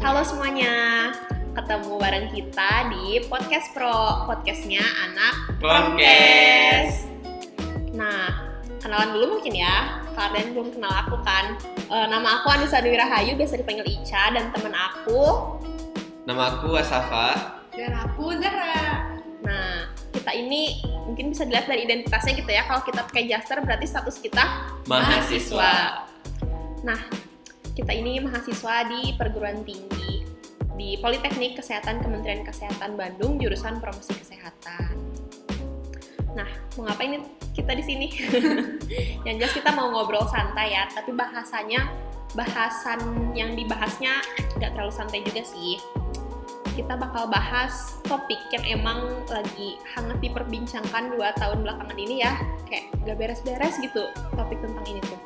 Halo semuanya, ketemu bareng kita di Podcast Pro, podcastnya anak Promkes. Nah, kenalan dulu mungkin ya, kalian belum kenal aku kan. Nama aku Anissa Dwi Rahayu, biasa dipanggil Ica, dan temen aku. Nama aku Asafa. Dan aku Zahra. Nah, kita ini mungkin bisa dilihat dari identitasnya gitu ya. Kalau kita pakai jaster berarti status kita Mahasiswa. Nah, kita ini mahasiswa di perguruan tinggi di Politeknik Kesehatan Kementerian Kesehatan Bandung, jurusan Promosi Kesehatan. Nah, mau ngapain nih kita di sini? Yang jelas kita mau ngobrol santai ya, tapi bahasan yang dibahasnya nggak terlalu santai juga sih. Kita bakal bahas topik yang emang lagi hangat diperbincangkan 2 tahun belakangan ini ya, kayak gak beres-beres gitu topik tentang ini tuh.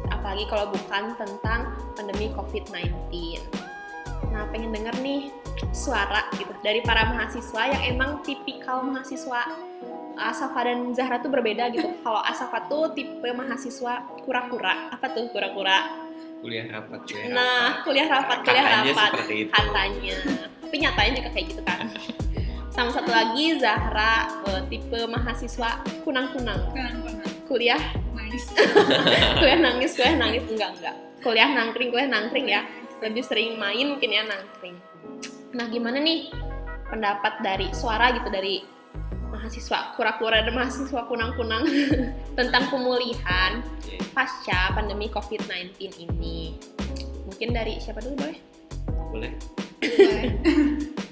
Apalagi kalau bukan tentang pandemi COVID-19. Nah, pengen denger nih suara gitu dari para mahasiswa yang emang tipikal mahasiswa. Asafa dan Zahra tuh berbeda gitu. Kalau Asafa tuh tipe mahasiswa kura-kura. Apa tuh kura-kura? Kuliah rapat. Kuliah rapat. Seperti itu. Katanya. Tapi nyatanya juga kayak gitu kan. Sama satu lagi Zahra tipe mahasiswa kunang-kunang. Kuliah nangis enggak. Kuliah nangkring ya. Lebih sering main mungkin ya nangkring. Nah, gimana nih pendapat dari suara gitu dari mahasiswa kura-kura dan mahasiswa kunang-kunang tentang pemulihan pasca pandemi COVID-19 ini? Mungkin dari siapa dulu boleh? Boleh.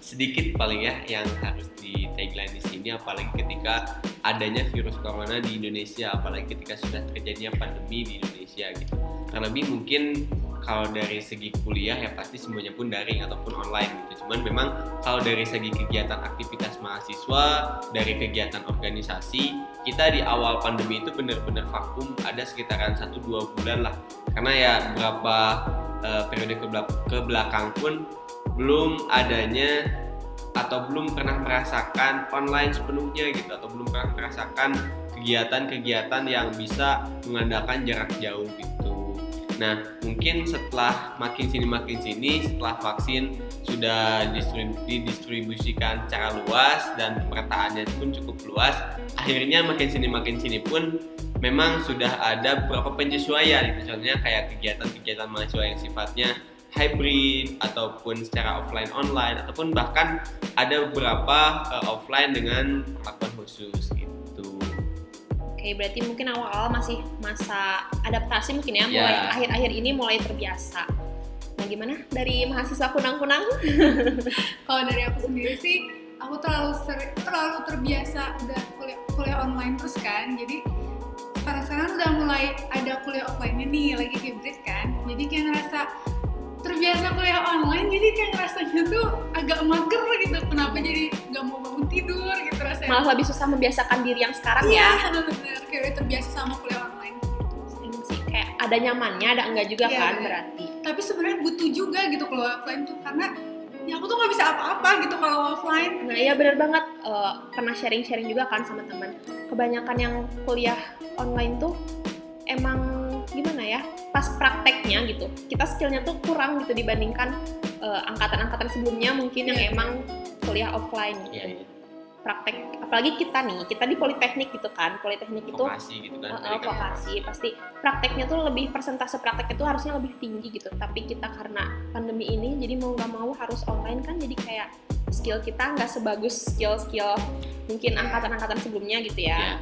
Sedikit paling ya yang harus di tagline di sini, apalagi ketika adanya virus corona di Indonesia, apalagi ketika sudah terjadinya pandemi di Indonesia gitu. Karena lebih mungkin kalau dari segi kuliah ya pasti semuanya pun daring ataupun online gitu. Cuman memang kalau dari segi kegiatan aktivitas mahasiswa, dari kegiatan organisasi, kita di awal pandemi itu benar-benar vakum, ada sekitaran 1-2 bulan lah. Karena ya beberapa periode ke belakang pun belum adanya atau belum pernah merasakan online sepenuhnya gitu, atau belum pernah merasakan kegiatan-kegiatan yang bisa mengandalkan jarak jauh gitu. Nah, mungkin setelah makin sini, setelah vaksin sudah didistribusikan secara luas dan pemerataannya pun cukup luas, akhirnya makin sini pun memang sudah ada beberapa penyesuaian. Misalnya kayak kegiatan-kegiatan mahasiswa yang sifatnya hybrid ataupun secara offline online, ataupun bahkan ada beberapa offline dengan perlakuan khusus gitu. Oke, berarti mungkin awal-awal masih masa adaptasi mungkin ya, mulai akhir-akhir ini mulai terbiasa. Nah, gimana dari mahasiswa kunang-kunang? Kalau dari aku sendiri sih, aku terlalu terbiasa udah kuliah online terus kan. Jadi sekarang udah mulai ada kuliah offline-nya nih, lagi hybrid kan. Jadi kayak ngerasa terbiasa kuliah online, jadi kayak ngerasanya tuh agak mager gitu. Kenapa jadi gak mau bangun tidur gitu rasanya. Malah lebih susah membiasakan diri yang sekarang ya. Iya, benar. Kayak udah terbiasa sama kuliah online. Ini sih kayak ada nyamannya, ada enggak juga kan bener. Berarti. Tapi sebenarnya butuh juga gitu kalau offline tuh, karena ya aku tuh nggak bisa apa-apa gitu kalau offline. Nah iya benar banget, pernah sharing juga kan sama teman. Kebanyakan yang kuliah online tuh emang gimana ya, pas prakteknya gitu kita skillnya tuh kurang gitu dibandingkan angkatan-angkatan sebelumnya mungkin yang emang kuliah offline gitu. Praktek, apalagi kita di politeknik gitu kan, politeknik itu vokasi gitu kan, vokasi pasti prakteknya tuh lebih, persentase prakteknya tuh harusnya lebih tinggi gitu. Tapi kita karena pandemi ini jadi mau nggak mau harus online kan, jadi kayak skill kita nggak sebagus skill mungkin angkatan-angkatan sebelumnya gitu ya.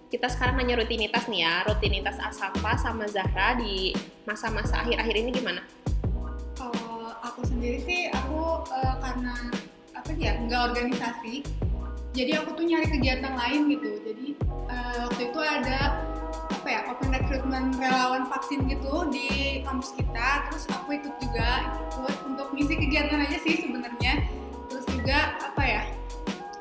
Kita sekarang nanya rutinitas nih ya, rutinitas Asafa sama Zahra di masa-masa akhir-akhir ini gimana? Kalau aku sendiri sih, aku karena nggak organisasi, jadi aku tuh nyari kegiatan lain gitu. Jadi waktu itu ada open recruitment relawan vaksin gitu di kampus kita, terus aku ikut untuk ngisi kegiatan aja sih sebenarnya. Terus juga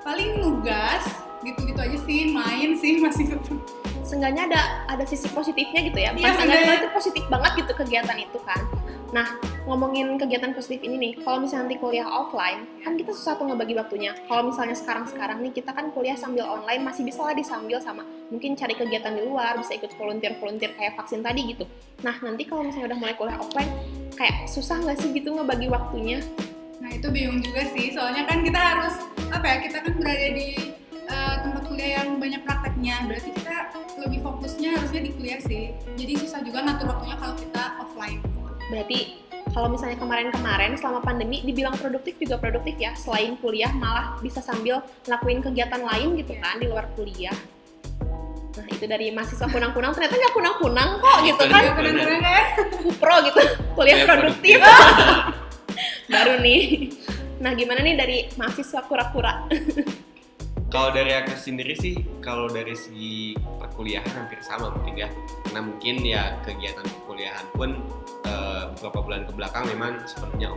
paling nugas gitu-gitu aja sih, main sih masih gitu. Seenggaknya ada sisi positifnya gitu ya. Iya, Pas itu positif banget gitu kegiatan itu kan. Nah, ngomongin kegiatan positif ini nih, kalau misalnya nanti kuliah offline, kan kita susah tuh ngebagi waktunya. Kalau misalnya sekarang nih kita kan kuliah sambil online, masih bisa lah disambil sama mungkin cari kegiatan di luar, bisa ikut volunteer kayak vaksin tadi gitu. Nah, nanti kalau misalnya udah mulai kuliah offline, kayak susah nggak sih gitu ngebagi waktunya? Nah itu bingung juga sih, soalnya kan kita harus kita kan berada di tempat kuliah yang banyak prakteknya, berarti kita lebih fokusnya harusnya di kuliah sih. Jadi susah juga ngatur waktunya kalau kita offline. Berarti kalau misalnya kemarin selama pandemi dibilang produktif juga produktif ya, selain kuliah malah bisa sambil ngelakuin kegiatan lain gitu kan di luar kuliah. Nah itu dari mahasiswa kunang-kunang ternyata nggak kunang-kunang kok gitu kan, Kunang-kunang kan? kupro gitu, kuliah produktif. Baru nih. Nah gimana nih dari mahasiswa kura-kura? Kalau dari aku sendiri sih, kalau dari segi perkuliahan hampir sama mungkin ya. Karena mungkin ya kegiatan perkuliahan pun beberapa bulan ke belakang memang sepenuhnya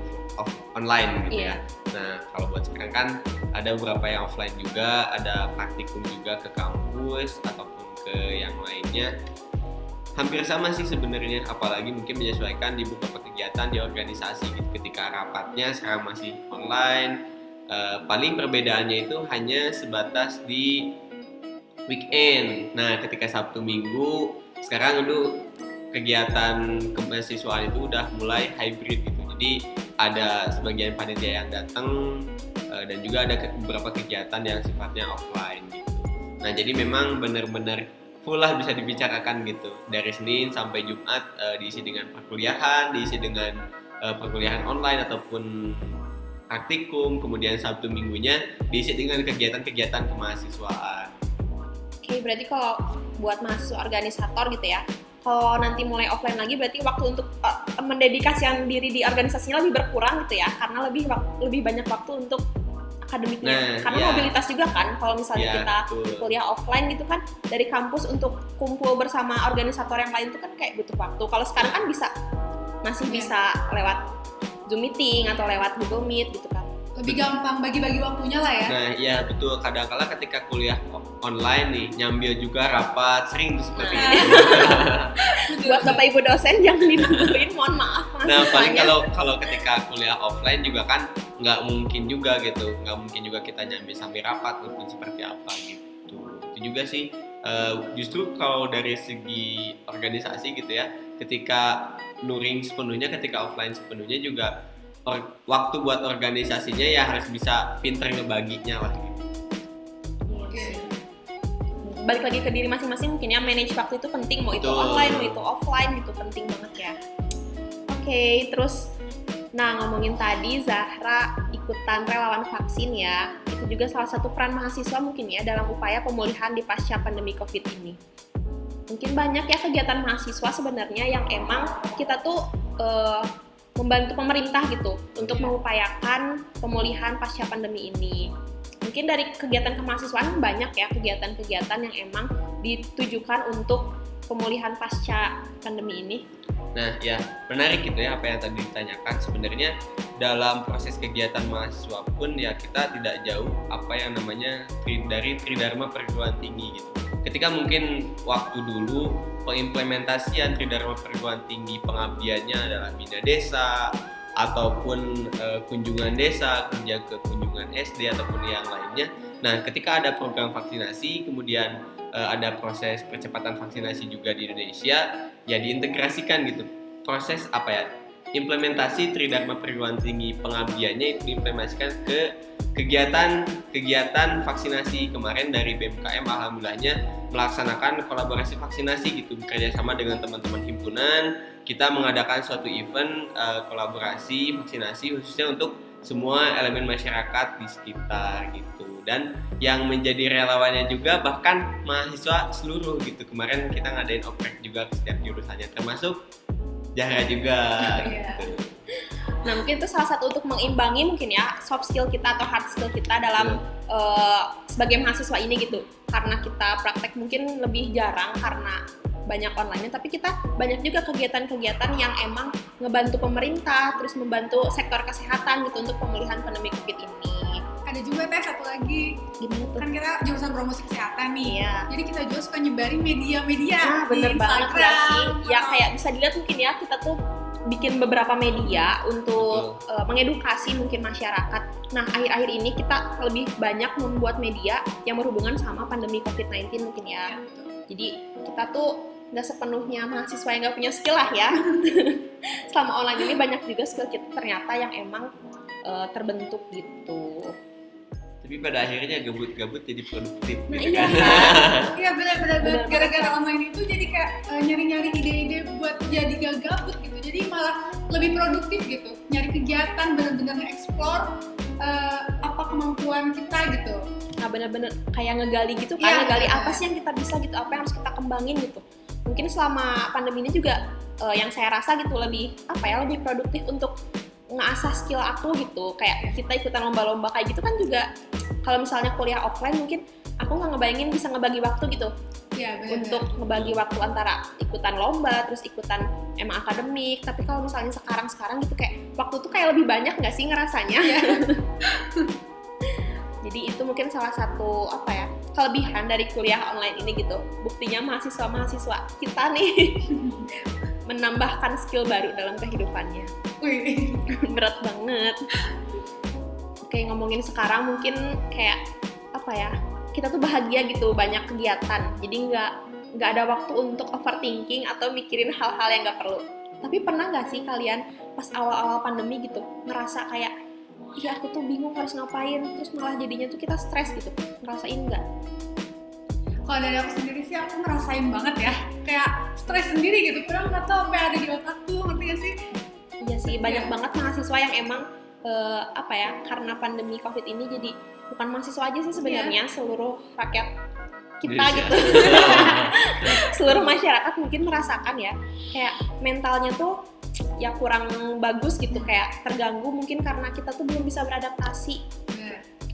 online gitu ya. Nah kalau buat sekarang kan ada beberapa yang offline juga, ada praktikum juga ke kampus ataupun ke yang lainnya. Hampir sama sih sebenarnya, apalagi mungkin menyesuaikan di beberapa kegiatan di organisasi gitu. Ketika rapatnya sekarang masih online, paling perbedaannya itu hanya sebatas di weekend. Nah, ketika Sabtu Minggu sekarang itu kegiatan kemahasiswaan itu udah mulai hybrid gitu. Jadi ada sebagian panitia yang datang dan juga ada beberapa kegiatan yang sifatnya offline gitu. Nah, jadi memang benar-benar full lah bisa dibicarakan gitu. Dari Senin sampai Jumat diisi dengan perkuliahan, diisi dengan perkuliahan online ataupun praktikum, kemudian Sabtu Minggunya diisi dengan kegiatan-kegiatan kemahasiswaan. Oke, berarti kalau buat mahasiswa organisator gitu ya, kalau nanti mulai offline lagi berarti waktu untuk mendedikasikan diri di organisasinya lebih berkurang gitu ya, karena lebih banyak waktu untuk akademiknya. Karena mobilitas juga kan, kalau misalnya kita kuliah offline gitu kan, dari kampus untuk kumpul bersama organisator yang lain itu kan kayak butuh waktu. Kalau sekarang kan masih bisa lewat Zoom meeting atau lewat Google Meet gitu kan. Lebih gampang bagi-bagi waktunya lah ya. Nah iya betul, kadang-kala ketika kuliah online nih nyambil juga rapat, sering tuh seperti itu. Buat Bapak Ibu dosen jangan didengerin, mohon maaf mahasiswanya. Nah paling kalau ketika kuliah offline juga kan nggak mungkin juga kita nyambil sambil rapat ataupun seperti apa gitu. Itu juga sih justru kalau dari segi organisasi gitu ya, ketika luring sepenuhnya, ketika offline sepenuhnya juga waktu buat organisasinya ya harus bisa pinter ngebaginya lah gitu. Iya. Balik lagi ke diri masing-masing mungkin ya, manage waktu itu penting, mau itu Betul. online mau itu offline gitu, penting banget ya. Oke, terus ngomongin tadi Zahra ikutan relawan vaksin ya, itu juga salah satu peran mahasiswa mungkin ya dalam upaya pemulihan di pasca pandemi COVID ini. Mungkin banyak ya kegiatan mahasiswa sebenarnya yang emang kita tuh membantu pemerintah gitu untuk mengupayakan pemulihan pasca pandemi ini. Mungkin dari kegiatan kemahasiswaan banyak ya kegiatan-kegiatan yang emang ditujukan untuk pemulihan pasca pandemi ini. Nah ya menarik gitu ya apa yang tadi ditanyakan. Sebenarnya dalam proses kegiatan mahasiswa pun ya kita tidak jauh apa yang namanya dari Tridharma perguruan tinggi gitu. Ketika mungkin waktu dulu pengimplementasian Tridharma perguruan tinggi pengabdiannya adalah bina desa ataupun kunjungan desa, kemudian ke kunjungan SD ataupun yang lainnya. Nah, ketika ada program vaksinasi, kemudian ada proses percepatan vaksinasi juga di Indonesia, ya diintegrasikan gitu. Proses implementasi Tridharma perguruan tinggi pengabdiannya itu diimplementasikan ke kegiatan vaksinasi. Kemarin dari BMKM alhamdulillahnya melaksanakan kolaborasi vaksinasi gitu, bekerja sama dengan teman-teman himpunan. Kita mengadakan suatu event kolaborasi vaksinasi khususnya untuk semua elemen masyarakat di sekitar gitu. Dan yang menjadi relawannya juga bahkan mahasiswa seluruh gitu. Kemarin kita ngadain oprek juga ke setiap jurusannya, termasuk Zahra juga gitu. Nah mungkin itu salah satu untuk mengimbangi mungkin ya soft skill kita atau hard skill kita dalam sebagai mahasiswa ini gitu. Karena kita praktek mungkin lebih jarang karena banyak online, tapi kita banyak juga kegiatan-kegiatan yang emang ngebantu pemerintah, terus membantu sektor kesehatan gitu untuk pemulihan pandemi COVID ini. Ada juga satu lagi. Gimana tuh? Kan kita jurusan promosi kesehatan nih. Iya. Jadi kita juga suka nyebarin media-media Nah, bener di banget Instagram. gak sih? Ya kayak bisa dilihat mungkin ya kita tuh bikin beberapa media untuk mengedukasi mungkin masyarakat. Nah, akhir-akhir ini kita lebih banyak membuat media yang berhubungan sama pandemi COVID-19 mungkin ya. Jadi kita tuh nggak sepenuhnya mahasiswa yang nggak punya skill lah ya. Selama online ini banyak juga skill kita ternyata yang emang terbentuk gitu. Tapi pada akhirnya gabut-gabut jadi produktif. Nah, gitu iya kan? Iya benar-benar gara-gara online itu jadi kayak nyari-nyari ide-ide buat jadi gak gabut gitu. Jadi malah lebih produktif gitu. Nyari kegiatan, benar-benar nge-explore apa kemampuan kita gitu. Nah, bener-bener kayak ngegali gitu kan, Iya, ngegali bener. apa sih yang kita bisa gitu, apa yang harus kita kembangin gitu. Mungkin selama pandemi ini juga yang saya rasa gitu lebih produktif untuk ngasah skill aku gitu. Kayak kita ikutan lomba-lomba kayak gitu kan juga. Kalau misalnya kuliah offline mungkin aku nggak ngebayangin bisa ngebagi waktu gitu. Iya benar. Untuk ngebagi waktu antara ikutan lomba terus ikutan emang akademik. Tapi kalau misalnya sekarang gitu kayak waktu tuh kayak lebih banyak nggak sih ngerasanya? Jadi itu mungkin salah satu kelebihan dari kuliah online ini gitu. Buktinya mahasiswa kita nih menambahkan skill baru dalam kehidupannya. Wih. Berat banget. Oke, ngomongin sekarang mungkin kayak kita tuh bahagia gitu, banyak kegiatan. Jadi nggak ada waktu untuk overthinking atau mikirin hal-hal yang nggak perlu. Tapi pernah nggak sih kalian pas awal-awal pandemi gitu ngerasa kayak iya aku tuh bingung harus ngapain, terus malah jadinya tuh kita stres gitu, ngerasain nggak? Kalau dari aku sendiri sih aku ngerasain banget ya, kayak stres sendiri gitu, padahal nggak tahu apa yang ada di otak tuh, ngerti gak sih? Iya sih, banyak banget mahasiswa yang emang karena pandemi COVID ini jadi bukan mahasiswa aja sih sebenarnya, seluruh rakyat kita gitu. Seluruh masyarakat mungkin merasakan ya, kayak mentalnya tuh ya kurang bagus gitu, kayak terganggu mungkin karena kita tuh belum bisa beradaptasi.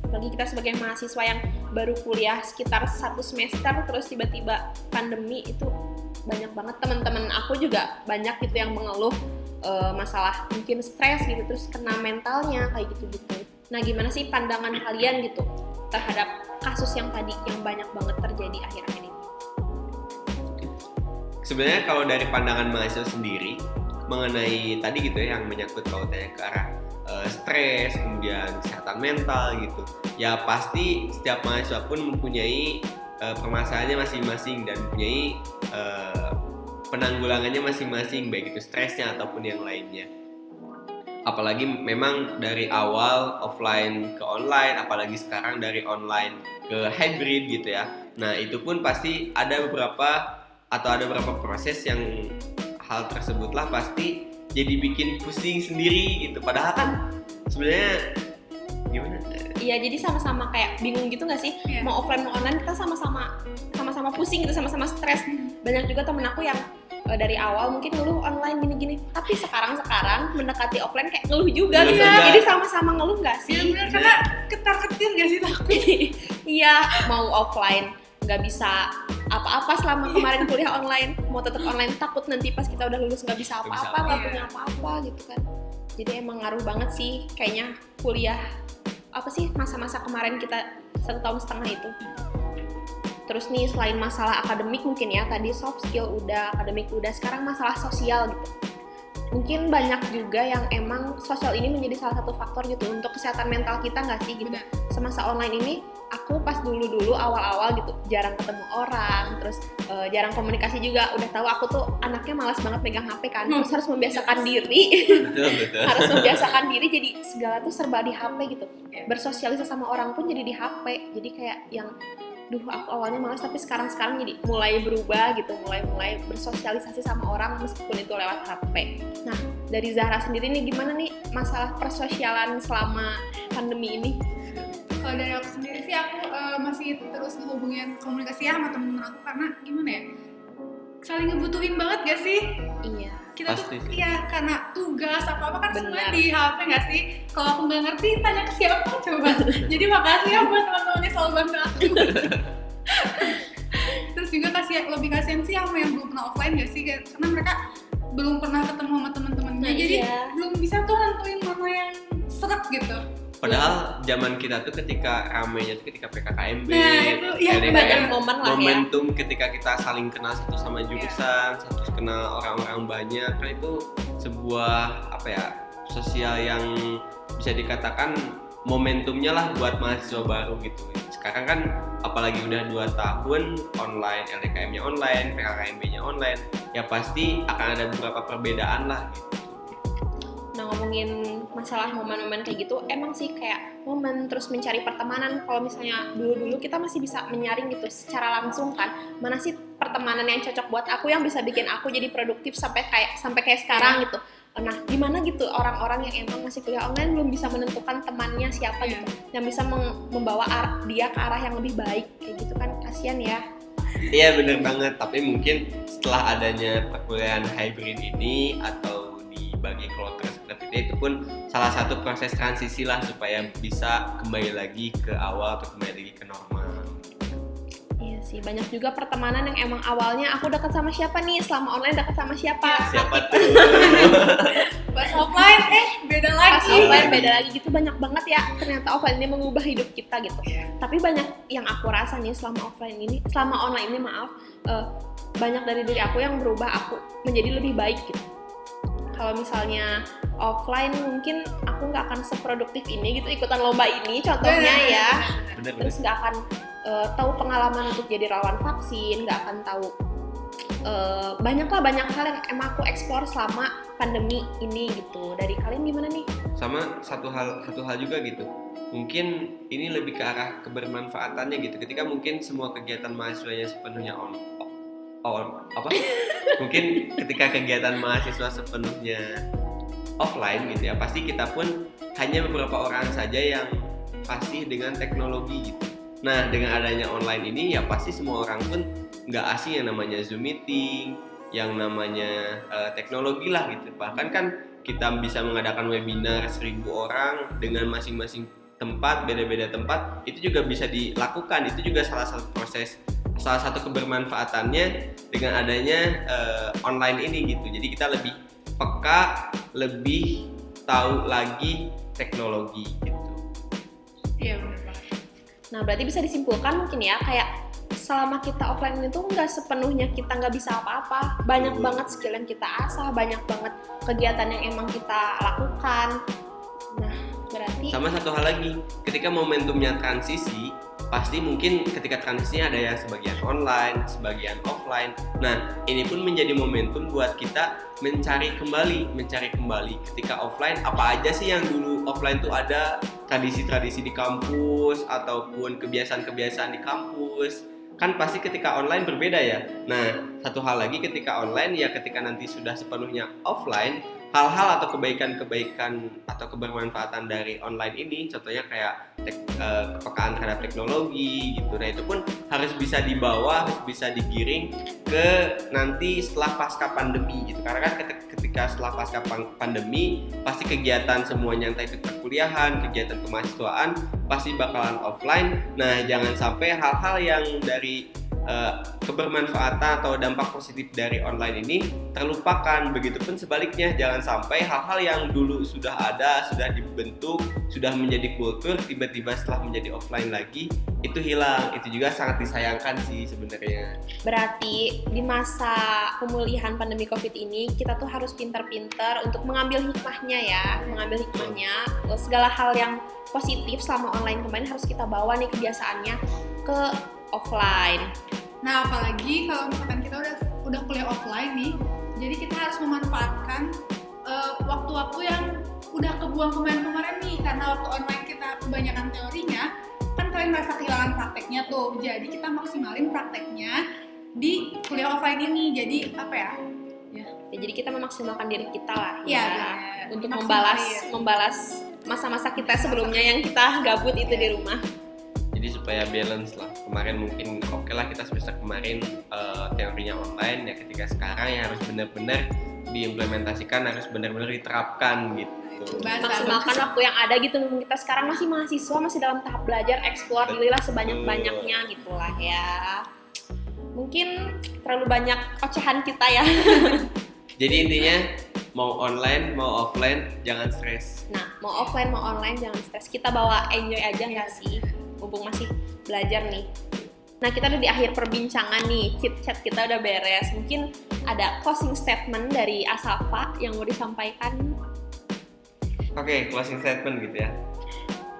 Bagi kita sebagai mahasiswa yang baru kuliah sekitar 1 semester terus tiba-tiba pandemi, itu banyak banget. Teman-teman aku juga banyak gitu yang mengeluh masalah mungkin stres gitu, terus kena mentalnya kayak gitu-gitu. Nah, gimana sih pandangan kalian gitu terhadap kasus yang tadi yang banyak banget terjadi akhir-akhir ini? Sebenarnya kalau dari pandangan mahasiswa sendiri mengenai tadi gitu ya, yang menyangkut pautannya ke arah stres, kemudian kesehatan mental gitu, ya pasti setiap mahasiswa pun mempunyai permasalahannya masing-masing dan mempunyai penanggulangannya masing-masing, baik itu stresnya ataupun yang lainnya. Apalagi memang dari awal offline ke online, apalagi sekarang dari online ke hybrid gitu ya. Nah, itu pun pasti ada beberapa proses yang hal tersebutlah pasti jadi bikin pusing sendiri gitu. Padahal kan sebenarnya gimana? Iya, jadi sama-sama kayak bingung gitu nggak sih? Yeah. Mau offline mau online kita sama-sama pusing gitu, sama-sama stres. Banyak juga temen aku yang dari awal mungkin ngeluh online gini-gini, tapi sekarang mendekati offline kayak ngeluh juga gitu. Jadi sama-sama ngeluh nggak sih? Iya benar, karena ketar-ketir nggak sih takut? Iya, mau offline nggak bisa apa-apa selama kemarin kuliah online, mau tetap online takut nanti pas kita udah lulus nggak bisa apa-apa, nggak punya apa-apa gitu kan. Jadi emang ngaruh banget sih kayaknya kuliah masa-masa kemarin kita 1,5 tahun itu. Terus nih selain masalah akademik mungkin ya, tadi soft skill udah, akademik udah, sekarang masalah sosial gitu. Mungkin banyak juga yang emang sosial ini menjadi salah satu faktor gitu untuk kesehatan mental kita nggak sih gitu. Semasa online ini aku pas dulu awal-awal gitu jarang ketemu orang, terus jarang komunikasi juga. Udah tahu aku tuh anaknya malas banget megang HP kan, terus harus membiasakan diri. Betul. Harus membiasakan diri, jadi segala tuh serba di HP gitu. Bersosialisasi sama orang pun jadi di HP. Jadi kayak yang aku awalnya malas, tapi sekarang jadi mulai berubah gitu, mulai bersosialisasi sama orang meskipun itu lewat HP. Nah, dari Zahra sendiri nih gimana nih masalah persosialan selama pandemi ini? Kalau dari aku sendiri sih aku masih terus ngehubungin komunikasi sama temen-temen aku, karena gimana ya, saling ngebutuhin banget gak sih? Iya. Kita pasti tuh iya, karena tugas apa-apa kan semua Benar. di HP gak sih? Kalau aku gak ngerti tanya ke siapa coba. Jadi makasih ya buat teman-temannya selalu bantu aku. Terus juga lebih kasihan sih sama yang belum pernah offline gak sih? Karena mereka belum pernah ketemu sama teman-temannya, Nah, jadi iya. belum bisa tuh nentuin mana yang seret gitu. Padahal zaman kita tuh ketika ramenya tuh ketika PKKMB, Nah, itu, iya, ada banyak kayak momen lah ya. momentum ketika kita saling kenal satu sama jurusan, satu kenal orang-orang banyak, kan itu sebuah sosial yang bisa dikatakan momentumnya lah buat mahasiswa baru gitu. Sekarang kan apalagi udah 2 tahun online, LDKM-nya online, PKKMB-nya online, ya pasti akan ada beberapa perbedaan lah gitu. Nah, ngomongin masalah momen-momen kayak gitu, emang sih kayak momen terus mencari pertemanan. Kalau misalnya dulu-dulu kita masih bisa menyaring gitu secara langsung kan, mana sih pertemanan yang cocok buat aku, yang bisa bikin aku jadi produktif sampai kayak sekarang gitu. Nah, gimana gitu orang-orang yang emang masih kuliah online belum bisa menentukan temannya siapa gitu, yang bisa membawa dia ke arah yang lebih baik kayak gitu kan, kasihan ya. Iya bener banget, tapi mungkin setelah adanya perkuliahan hybrid ini atau dibagi kloter seperti itu pun salah satu proses transisi lah supaya bisa kembali lagi ke awal atau kembali lagi ke normal. Iya sih, banyak juga pertemanan yang emang awalnya aku dekat sama siapa nih, selama online dekat sama siapa. Siapa tuh? Pas offline beda lagi. Pas offline beda lagi gitu, banyak banget ya. Ternyata offline ini mengubah hidup kita gitu. Tapi banyak yang aku rasa nih selama online ini banyak dari diri aku yang berubah aku menjadi lebih baik gitu. Kalau misalnya offline mungkin aku nggak akan seproduktif ini gitu, ikutan lomba ini contohnya ya. Terus nggak akan tahu pengalaman untuk jadi relawan vaksin, nggak akan tahu banyak hal yang emang aku eksplor selama pandemi ini gitu. Dari kalian gimana nih? Sama satu hal juga gitu. Mungkin ini lebih ke arah kebermanfaatannya gitu. Ketika mungkin semua kegiatan mahasiswanya sepenuhnya mungkin ketika kegiatan mahasiswa sepenuhnya offline gitu ya, pasti kita pun hanya beberapa orang saja yang fasih dengan teknologi gitu. Nah, dengan adanya online ini ya pasti semua orang pun nggak asing yang namanya Zoom meeting, yang namanya teknologi lah gitu. Bahkan kan kita bisa mengadakan webinar 1.000 orang dengan masing-masing tempat, beda-beda tempat, itu juga bisa dilakukan. Itu juga salah satu kebermanfaatannya dengan adanya online ini gitu. Jadi kita lebih peka, lebih tahu lagi teknologi gitu. Iya benar banget. Nah, berarti bisa disimpulkan mungkin ya, kayak selama kita offline itu nggak sepenuhnya kita nggak bisa apa-apa. Banyak banget skill yang kita asah, banyak banget kegiatan yang emang kita lakukan. Nah, berarti sama satu hal lagi, ketika momentumnya transisi, pasti mungkin ketika transisinya ada yang sebagian online, sebagian offline. Nah, ini pun menjadi momentum buat kita mencari kembali ketika offline apa aja sih yang dulu offline tuh ada, tradisi-tradisi di kampus ataupun kebiasaan-kebiasaan di kampus. Kan pasti ketika online berbeda ya. Nah, satu hal lagi ketika online ya, ketika nanti sudah sepenuhnya offline, hal-hal atau kebaikan-kebaikan atau kebermanfaatan dari online ini, contohnya kayak kepekaan terhadap teknologi gitu. Nah, itu pun harus bisa dibawa, harus bisa digiring ke nanti setelah pasca pandemi gitu. Karena kan ketika setelah pasca pandemi, pasti kegiatan semuanya entah itu perkuliahan, kegiatan kemahasiswaan pasti bakalan offline. Nah, jangan sampai hal-hal yang dari kebermanfaatan atau dampak positif dari online ini terlupakan. Begitupun sebaliknya, jangan sampai hal-hal yang dulu sudah ada, sudah dibentuk, sudah menjadi kultur, tiba-tiba setelah menjadi offline lagi itu hilang. Itu juga sangat disayangkan sih sebenarnya. berarti di masa pemulihan pandemi COVID ini kita tuh harus pintar-pintar untuk mengambil hikmahnya ya, segala hal yang positif selama online kemarin harus kita bawa nih kebiasaannya ke offline. Nah, apalagi kalau misalkan kita udah kuliah offline nih, jadi kita harus memanfaatkan waktu-waktu yang udah kebuang kemarin nih, karena waktu online kita kebanyakan teorinya, kan kalian merasa kehilangan prakteknya tuh. Jadi kita maksimalin prakteknya di kuliah offline ini. Jadi apa ya? Ya, jadi kita memaksimalkan diri kita lah ya untuk membalas masa-masa kita sebelumnya yang kita gabut itu di rumah. Jadi supaya balance lah. Kemarin mungkin oke lah kita semester kemarin teorinya online ya, ketika sekarang ya harus benar-benar diimplementasikan, harus benar-benar diterapkan gitu. Maksimalkan waktu yang ada gitu. Kita sekarang masih mahasiswa, masih dalam tahap belajar, eksplor dirilah sebanyak-banyaknya gitulah ya. Mungkin terlalu banyak ocehan kita ya. Jadi intinya mau online, mau offline, jangan stres. Nah, mau offline, mau online, jangan stres. Kita bawa enjoy aja nggak sih? Mumpung masih belajar nih. Nah, kita udah di akhir perbincangan nih, chit-chat kita udah beres. Mungkin ada closing statement dari Asafa yang mau disampaikan. Oke, closing statement gitu ya.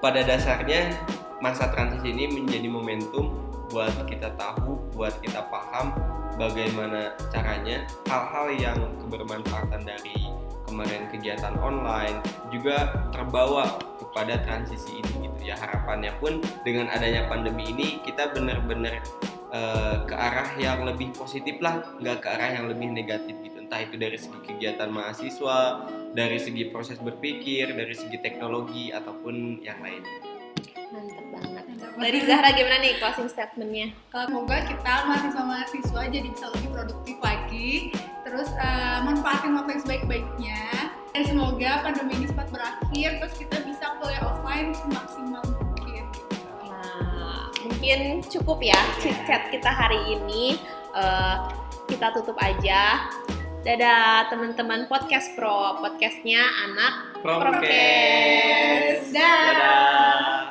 Pada dasarnya masa transisi ini menjadi momentum buat kita tahu, buat kita paham bagaimana caranya hal-hal yang kebermanfaatan dari kemarin kegiatan online juga terbawa kepada transisi ini gitu ya. Harapannya pun dengan adanya pandemi ini kita benar-benar ke arah yang lebih positif lah, nggak ke arah yang lebih negatif gitu. Entah itu dari segi kegiatan mahasiswa, dari segi proses berpikir, dari segi teknologi ataupun yang lainnya. Mantap banget. Dari Zahra gimana nih closing statement-nya? Semoga kita mahasiswa-mahasiswa jadi bisa lebih produktif lagi, terus manfaatin waktu yang sebaik-baiknya, dan semoga pandemi ini cepat berakhir, terus kita bisa kuliah offline semaksimal mungkin. Nah, mungkin cukup ya chit-chat kita hari ini. Kita tutup aja. Dadah teman-teman Podcast Pro, podcastnya anak Promkes. Dah. Dadah.